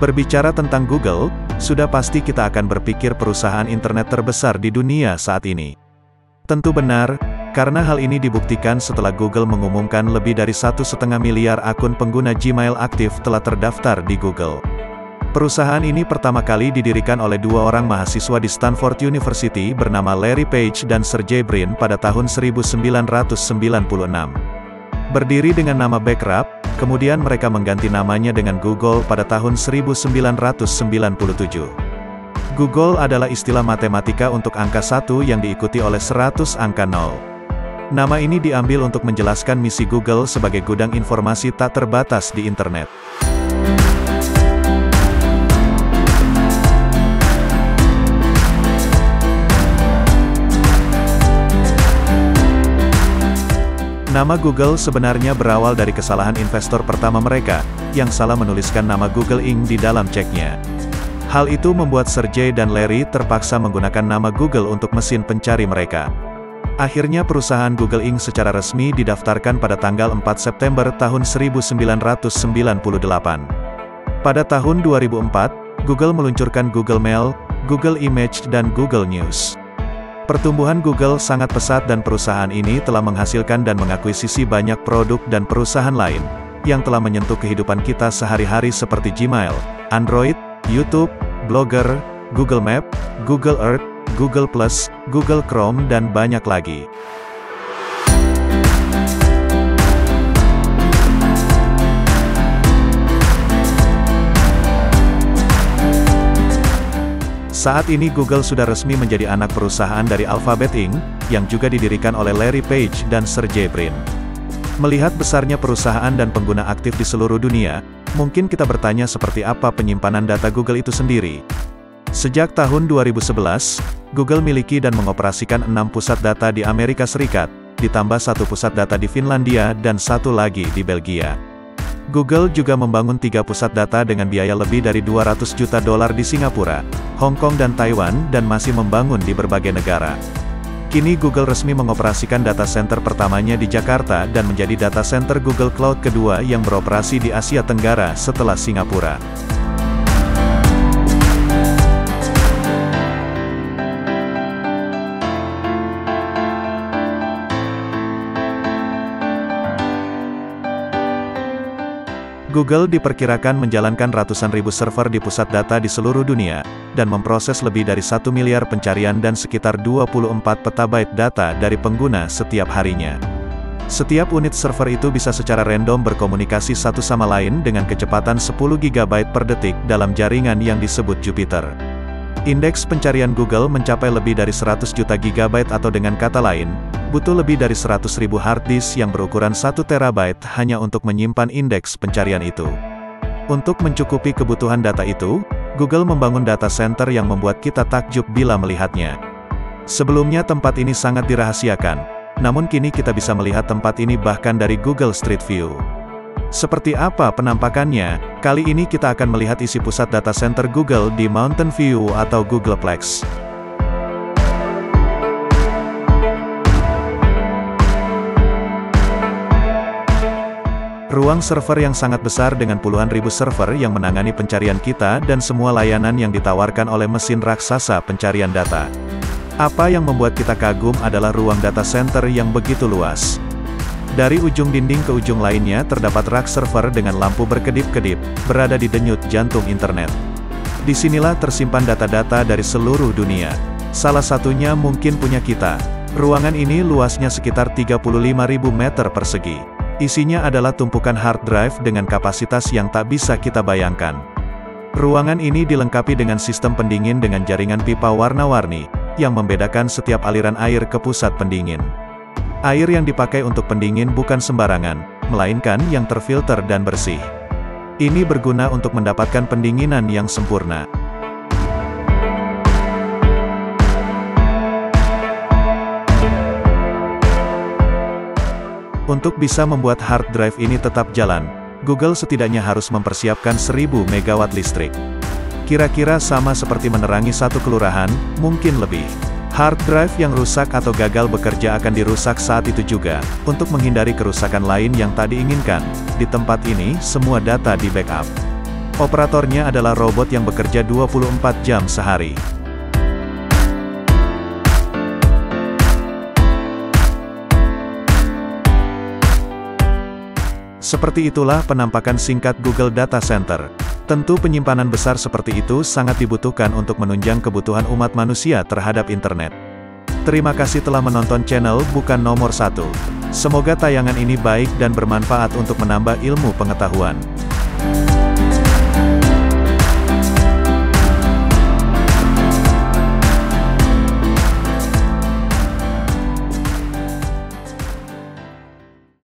Berbicara tentang Google, sudah pasti kita akan berpikir perusahaan internet terbesar di dunia saat ini. Tentu benar, karena hal ini dibuktikan setelah Google mengumumkan lebih dari 1,5 miliar akun pengguna Gmail aktif telah terdaftar di Google. Perusahaan ini pertama kali didirikan oleh dua orang mahasiswa di Stanford University bernama Larry Page dan Sergey Brin pada tahun 1996. Berdiri dengan nama Backrub, kemudian mereka mengganti namanya dengan Google pada tahun 1997. Google adalah istilah matematika untuk angka 1 yang diikuti oleh 100 angka 0. Nama ini diambil untuk menjelaskan misi Google sebagai gudang informasi tak terbatas di internet. Nama Google sebenarnya berawal dari kesalahan investor pertama mereka, yang salah menuliskan nama Google Inc. di dalam ceknya. Hal itu membuat Sergey dan Larry terpaksa menggunakan nama Google untuk mesin pencari mereka. Akhirnya perusahaan Google Inc. secara resmi didaftarkan pada tanggal 4 September tahun 1998. Pada tahun 2004, Google meluncurkan Google Mail, Google Image dan Google News. Pertumbuhan Google sangat pesat dan perusahaan ini telah menghasilkan dan mengakuisisi banyak produk dan perusahaan lain, yang telah menyentuh kehidupan kita sehari-hari seperti Gmail, Android, YouTube, Blogger, Google Map, Google Earth, Google+, Google Chrome dan banyak lagi. Saat ini Google sudah resmi menjadi anak perusahaan dari Alphabet Inc., yang juga didirikan oleh Larry Page dan Sergey Brin. Melihat besarnya perusahaan dan pengguna aktif di seluruh dunia, mungkin kita bertanya seperti apa penyimpanan data Google itu sendiri. Sejak tahun 2011, Google miliki dan mengoperasikan 6 pusat data di Amerika Serikat, ditambah 1 pusat data di Finlandia dan 1 lagi di Belgia. Google juga membangun 3 pusat data dengan biaya lebih dari $200 juta di Singapura, Hong Kong dan Taiwan dan masih membangun di berbagai negara. Kini Google resmi mengoperasikan data center pertamanya di Jakarta dan menjadi data center Google Cloud kedua yang beroperasi di Asia Tenggara setelah Singapura. Google diperkirakan menjalankan ratusan ribu server di pusat data di seluruh dunia, dan memproses lebih dari 1 miliar pencarian dan sekitar 24 petabyte data dari pengguna setiap harinya. Setiap unit server itu bisa secara random berkomunikasi satu sama lain dengan kecepatan 10 GB per detik dalam jaringan yang disebut Jupiter. Indeks pencarian Google mencapai lebih dari 100 juta GB atau dengan kata lain, butuh lebih dari 100.000 hard disk yang berukuran 1 terabyte hanya untuk menyimpan indeks pencarian itu. Untuk mencukupi kebutuhan data itu, Google membangun data center yang membuat kita takjub bila melihatnya. Sebelumnya tempat ini sangat dirahasiakan, namun kini kita bisa melihat tempat ini bahkan dari Google Street View. Seperti apa penampakannya? Kali ini kita akan melihat isi pusat data center Google di Mountain View atau Googleplex. Ruang server yang sangat besar dengan puluhan ribu server yang menangani pencarian kita dan semua layanan yang ditawarkan oleh mesin raksasa pencarian data. Apa yang membuat kita kagum adalah ruang data center yang begitu luas. Dari ujung dinding ke ujung lainnya terdapat rak server dengan lampu berkedip-kedip, berada di denyut jantung internet. Disinilah tersimpan data-data dari seluruh dunia. Salah satunya mungkin punya kita. Ruangan ini luasnya sekitar 35.000 meter persegi. Isinya adalah tumpukan hard drive dengan kapasitas yang tak bisa kita bayangkan. Ruangan ini dilengkapi dengan sistem pendingin dengan jaringan pipa warna-warni, yang membedakan setiap aliran air ke pusat pendingin. Air yang dipakai untuk pendingin bukan sembarangan, melainkan yang terfilter dan bersih. Ini berguna untuk mendapatkan pendinginan yang sempurna. Untuk bisa membuat hard drive ini tetap jalan, Google setidaknya harus mempersiapkan 1000 MW listrik. Kira-kira sama seperti menerangi satu kelurahan, mungkin lebih. Hard drive yang rusak atau gagal bekerja akan dirusak saat itu juga, untuk menghindari kerusakan lain yang tak diinginkan. Di tempat ini, semua data di backup. Operatornya adalah robot yang bekerja 24 jam sehari. Seperti itulah penampakan singkat Google Data Center. Tentu penyimpanan besar seperti itu sangat dibutuhkan untuk menunjang kebutuhan umat manusia terhadap internet. Terima kasih telah menonton channel Bukan Nomor 1. Semoga tayangan ini baik dan bermanfaat untuk menambah ilmu pengetahuan.